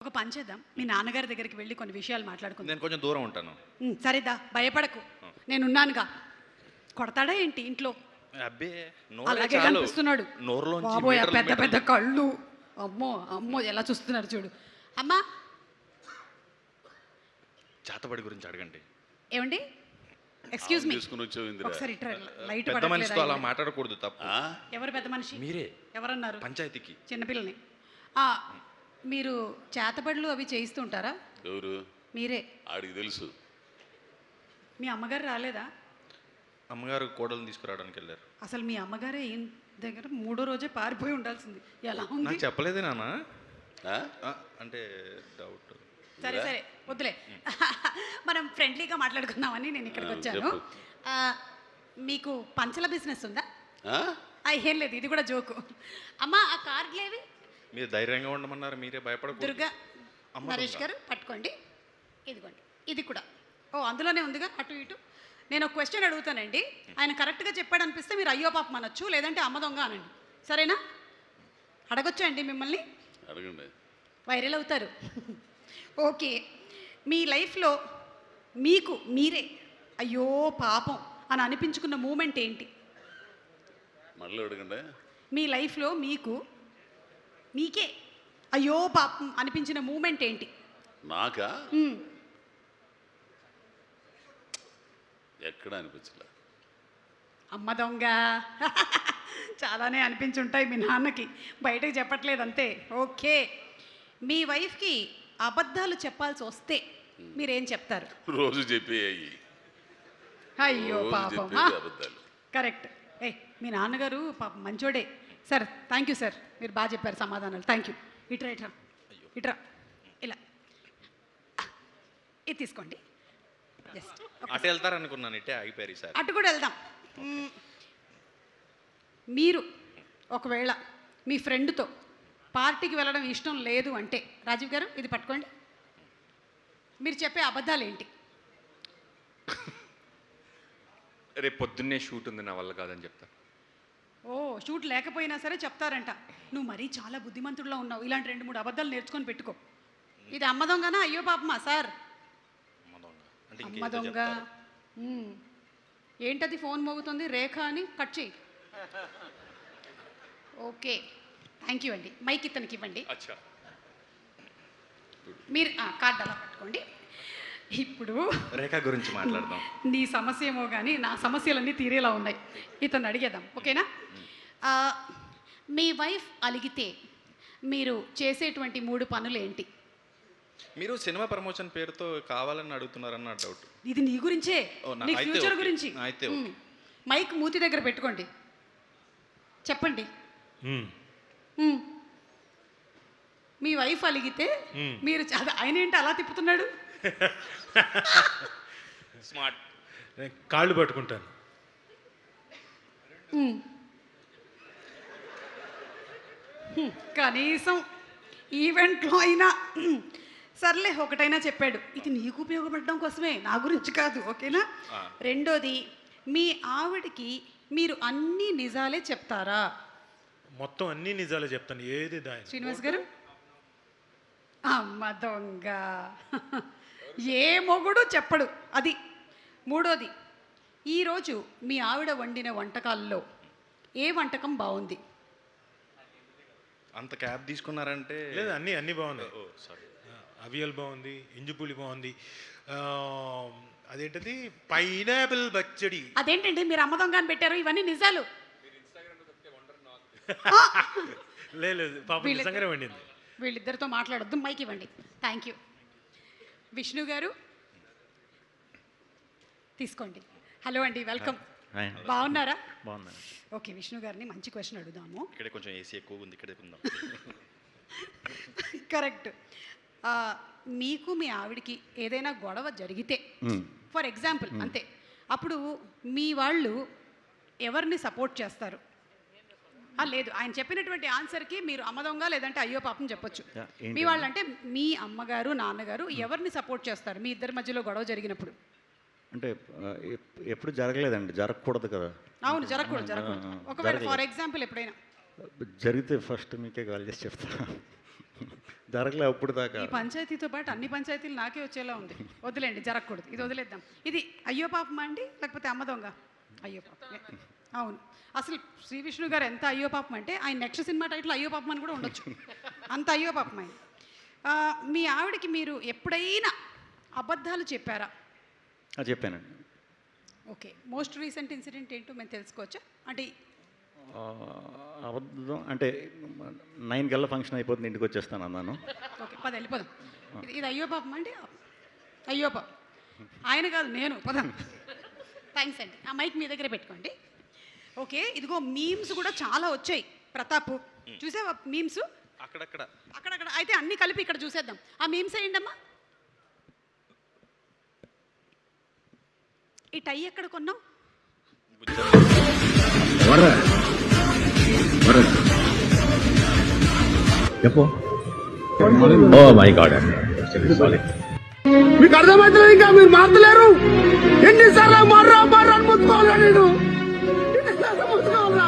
ఒక పని చేద్దాం, మీ నాన్నగారి దగ్గరికి వెళ్ళి కొన్ని విషయాలు మాట్లాడుకుందాం. నేను కొంచెం దూరం ఉంటాను. సరేదా, భయపడకు, నేనున్నానుగా. కొడతాడా ఏంటి ఇంట్లో? అబ్బే అలాగే కనిపిస్తున్నాడు. బాబోయ్, పెద్ద పెద్ద కళ్ళు, అమ్మో అమ్మో ఎలా చూస్తున్నారు చూడు. అమ్మా, చేతబడి గురించి అడగండి. ఏమండి, ఎక్స్క్యూజ్ మీ, ఒకసారి లైట్ పడట్లేదు. అలా మాట్లాడకూడదు, తప్ప. ఎవరు పెద్ద మనిషి? మీరే. ఎవరన్నారు? పంచాయతీకి చిన్నపిల్లని. మీరు చేతబడులు అవి చేయిస్తూ ఉంటారా? ఎవరు? మీరే. ఆడికి తెలుసు. మీ అమ్మగారు రాలేదా? అమ్మగారు కోడలు తీసుకురావడానికి వెళ్ళారు. అసలు మీ అమ్మగారే ఈయన దగ్గర మూడో రోజే పారిపోయి ఉండాల్సింది. ఎలా ఉంది? నాకు చెప్పలేదే నాన్న. అంటే డౌట్. సరే సరే వద్దులే, మనం ఫ్రెండ్లీగా మాట్లాడుకుందామని నేను ఇక్కడికి వచ్చాను. మీకు పంచల బిజినెస్ ఉందా? ఏం లేదు, ఇది కూడా జోకు. అమ్మా, ఆ కార్డులేవి? మీరు ధైర్యంగా ఉండమన్నారు, మీరే భయపడకూడదు. దుర్గా, నరేష్ గారు పట్టుకోండి. ఇదిగోండి, ఇది కూడా. అందులోనే ఉందిగా, అటు ఇటు. నేను ఒక క్వశ్చన్ అడుగుతానండి, ఆయన కరెక్ట్గా చెప్పాడు అనిపిస్తే మీరు అయ్యో పాపం అనొచ్చు, లేదంటే అమ్మ దొంగ అనండి. సరేనా? అడగొచ్చా అండి మిమ్మల్ని? అడగండి. వైరల్ అవుతారు. ఓకే, మీ లైఫ్లో మీకు మీరే అయ్యో పాపం అని అనిపించుకున్న మూమెంట్ ఏంటి? మళ్ళీ అడగండి. మీ లైఫ్లో మీకే అయ్యో పాపం అనిపించిన మూమెంట్ ఏంటి? నాకా? ఎక్కడ అనిపించలే. అమ్మ దొంగ. చాలానే అనిపించుంటాయి మీ నాన్నకి, బయటకు చెప్పట్లేదు అంతే. ఓకే, మీ వైఫ్కి అబద్ధాలు చెప్పాల్సి వస్తే మీరేం చెప్తారు? రోజు చెప్పేయి. అయ్యో పాపం, కరెక్ట్. మీ నాన్నగారు పాపం మంచోడే. సార్, థ్యాంక్ యూ సార్, మీరు బాగా చెప్పారు సమాధానాలు. Thank you. ఇట్రా ఇట్రా ఇట్రా, ఇలా ఇది తీసుకోండి. జస్ట్ అటు వెళ్తారనుకున్నాను, ఇటే ఆగిపోయారు సార్. అటు కూడా వెళ్దాం. మీరు ఒకవేళ మీ ఫ్రెండ్తో పార్టీకి వెళ్ళడం ఇష్టం లేదు అంటే, రాజీవ్ గారు ఇది పట్టుకోండి, మీరు చెప్పే అబద్ధాలు ఏంటి? రేపు పొద్దున్నే షూట్ ఉంది, నా వల్ల కాదని చెప్తా. షూట్ లేకపోయినా సరే చెప్తారంట. నువ్వు మరీ చాలా బుద్ధిమంతుడిలో ఉన్నావు, ఇలాంటి 2-3 అబద్ధాలు నేర్చుకొని పెట్టుకో. ఇది అమ్మ దొంగనా అయ్యో పాపమా సార్? అమ్మ దొంగ. ఏంటది ఫోన్ మోగుతుంది? రేఖ అని కట్ చేయి. ఓకే, థ్యాంక్ యూ అండి. మైక్ ఇతనికి ఇవ్వండి. మీరు కార్డు అలా పట్టుకోండి. ఇప్పుడు రేఖ గురించి మాట్లాడదాం. నీ సమస్య ఏమో కానీ నా సమస్యలన్నీ తీరేలా ఉన్నాయి. ఇతను అడిగేద్దాం, ఓకేనా? మీ వైఫ్ అలిగితే మీరు చేసేటువంటి 3 పనులు ఏంటి? మీరు సినిమా ప్రమోషన్ పేరుతో కావాలని అడుగుతున్నారన్న డౌట్. ఇది నీ గురించే, నీ ఫ్యూచర్ గురించి. అయితే మైక్ మూతి దగ్గర పెట్టుకోండి, చెప్పండి. మీ వైఫ్ అలిగితే మీరు ఆయన ఏంటి అలా తిప్పుతున్నాడు? స్మార్ట్. కాళ్ళు పట్టుకుంటాను. కనీసం ఈవెంట్లో అయినా సర్లే ఒకటైనా చెప్పాడు. ఇది నీకు ఉపయోగపడడం కోసమే, నా గురించి కాదు, ఓకేనా? రెండోది, మీ ఆవిడకి మీరు అన్ని నిజాలే చెప్తారా? మొత్తం అన్ని నిజాలే చెప్తాను, ఏది దాని. శ్రీనివాస్ గారు? అమ్మ దొంగ, ఏ మొగుడు చెప్పడు అది. మూడోది, ఈరోజు మీ ఆవిడ వండిన వంటకాల్లో ఏ వంటకం బాగుంది? అంత క్యాబ్ తీసుకున్నారంటే లేదు, అన్నీ బాగున్నాయి. అవియల్ బాగుంది, ఇంజుపులి బాగుంది, అదేంటది పైనాపిల్ పచ్చడి. అదేంటండి మీరు అమ్మ దొంగ అని పెట్టారు? ఇవన్నీ నిజాలు. లేదు పాపం నిజంగానే వండింది. వీళ్ళిద్దరితో మాట్లాడొద్దు, మైక్ ఇవ్వండి. Thank you. విష్ణు గారు తీసుకోండి. హలో అండి, వెల్కమ్. బాగున్నారా? బాగున్నాను. ఓకే, విష్ణు గారిని మంచి క్వశ్చన్ అడుగుదాము. ఇక్కడ కొంచెం ఏసీ ఎక్కువ ఉంది, ఇక్కడే ఉందాం. కరెక్ట్. మీకు మీ ఆవిడికి ఏదైనా గొడవ జరిగితే, ఫర్ ఎగ్జాంపుల్ అంతే, అప్పుడు మీ వాళ్ళు ఎవరిని సపోర్ట్ చేస్తారు? లేదు, ఆయన చెప్పినటువంటి ఆన్సర్కి మీరు అమ్మ దొంగ లేదంటే అయ్యో పాపం చెప్పొచ్చు. మీ వాళ్ళు అంటే మీ అమ్మగారు నాన్నగారు ఎవరిని సపోర్ట్ చేస్తారు మీ ఇద్దరి మధ్యలో గొడవ జరిగినప్పుడు? అంటే ఎప్పుడు జరగలేదండి, జరగకూడదు కదా. అవును, జరగకూడదు. ఒకవేళ ఫర్ ఎగ్జాంపుల్ ఎప్పుడైనా జరిగితే ఫస్ట్ మీకే కాల్ చేసి చెప్తా. జరగలే అప్పుడు దాకా. ఈ పంచాయతీతో పాటు అన్ని పంచాయతీలు నాకే వచ్చేలా ఉంది. వదిలేండి, జరగకూడదు, ఇది వదిలేద్దాం. ఇది అయ్యో పాపమా అండి లేకపోతే అమ్మ దొంగ? అయ్యో పాపం. అవును, అసలు శ్రీ విష్ణు గారు ఎంత అయ్యో పాపం అంటే ఆయన నెక్స్ట్ సినిమా టైటిల్ అయ్యో పాపం అని కూడా ఉండొచ్చు, అంత అయ్యో పాపం ఆయన. మీ ఆవిడకి మీరు ఎప్పుడైనా అబద్ధాలు చెప్పారా? చెప్పానండి. ఓకే, మోస్ట్ రీసెంట్ ఇన్సిడెంట్ ఏంటో మేము తెలుసుకోవచ్చా? అంటే అబద్ధం అంటే 9 కల్లా ఫంక్షన్ అయిపోతుంది, ఇంటికి వచ్చేస్తాను అన్నాను. ఓకే, పద వెళ్ళిపోదాం. ఇది అయ్యో పాపం అండి, అయ్యో పాపం. ఆయన కాదు, నేను. పదం. థ్యాంక్స్ అండి. ఆ మైక్ మీ దగ్గర పెట్టుకోండి. ఓకే, ఇదిగో మీమ్స్ కూడా చాలా వచ్చాయి. ప్రతాప్ చూసావా మీమ్స్? అక్కడక్కడ అక్కడక్కడ అయితే అన్నీ కలిపి ఇక్కడ చూసేద్దాం. ఆ మీమ్స్ వేయండి అమ్మా. ఈ టై ఎక్కడ కొన్నావు? చెప్పు. ఓ మై గాడ్, మీకు అర్థమవుతుంది, ఇంకా మీరు మారలేరు. ఎన్నిసార్లు మర్రా అని ముట్టుకోవాలా? నేను ఎన్నిసార్లు ముట్టుకోవాలా?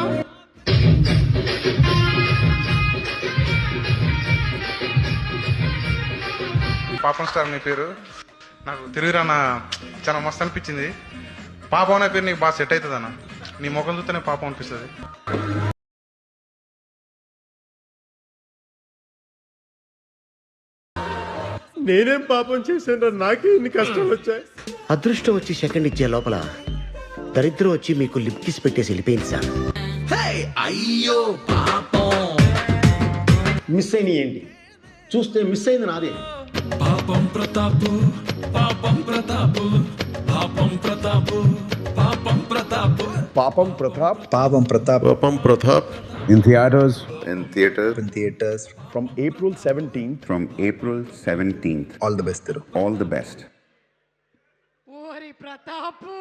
పాపం స్టార్ నీ పేరు నాకు తిరుగురానా చాలా మస్తు అనిపించింది. పాపం అనే పేరు నీకు బాగా సెట్ అవుతుంది అన్న. నీ ముఖం చూస్తేనే పాపం అనిపిస్తుంది. నేనేం పాపం చేశాను? నాకే ఇన్ని కష్టాలు వచ్చాయి. అదృష్టం వచ్చి సెకండ్ ఇచ్చే లోపల దరిద్రం వచ్చి మీకు లిప్ కిస్ పెట్టేసి వెళ్ళిపోయింది సార్. అయ్యో పాపం. మిస్ అయిన ఏంటి? చూస్తే మిస్ అయింది నాదే. పాపం ప్రతాపు, పాపం ప్రతాపు, పాపం ప్రతాపు, పాపం ప్రతాపు, పాపం ప్రతాప్. పాపం ప్రతాప్. పాపం Pratap. In theaters. In theaters. In theaters. From April 17th. From April 17th. All the best. All the best. ఓరి ప్రతాపు,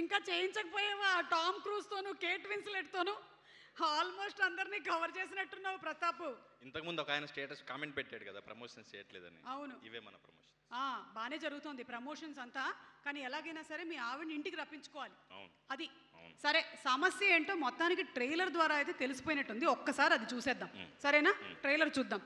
ఇంకా చేయించకపోయావా? టామ్ క్రూజ్తోను కేట్ విన్స్లెట్తోను ఆల్మోస్ట్ అందరినీ కవర్ చేసినట్టున్నావు ప్రతాపు. ఇంతకుముందు ఒక ఆయన స్టేటస్ కామెంట్ పెట్టాడు కదా, ప్రమోషన్స్ చేయట్లేదని. అవును, ఇవే మన ప్రమోషన్. బాగానే జరుగుతుంది ప్రమోషన్స్ అంతా, కానీ ఎలాగైనా సరే మీ ఆవిడని ఇంటికి రప్పించుకోవాలి. అది సరే. సమస్య ఏంటో మొత్తానికి ట్రైలర్ ద్వారా అయితే తెలిసిపోయినట్టుంది. ఒక్కసారి అది చూసేద్దాం, సరేనా? ట్రైలర్ చూద్దాం.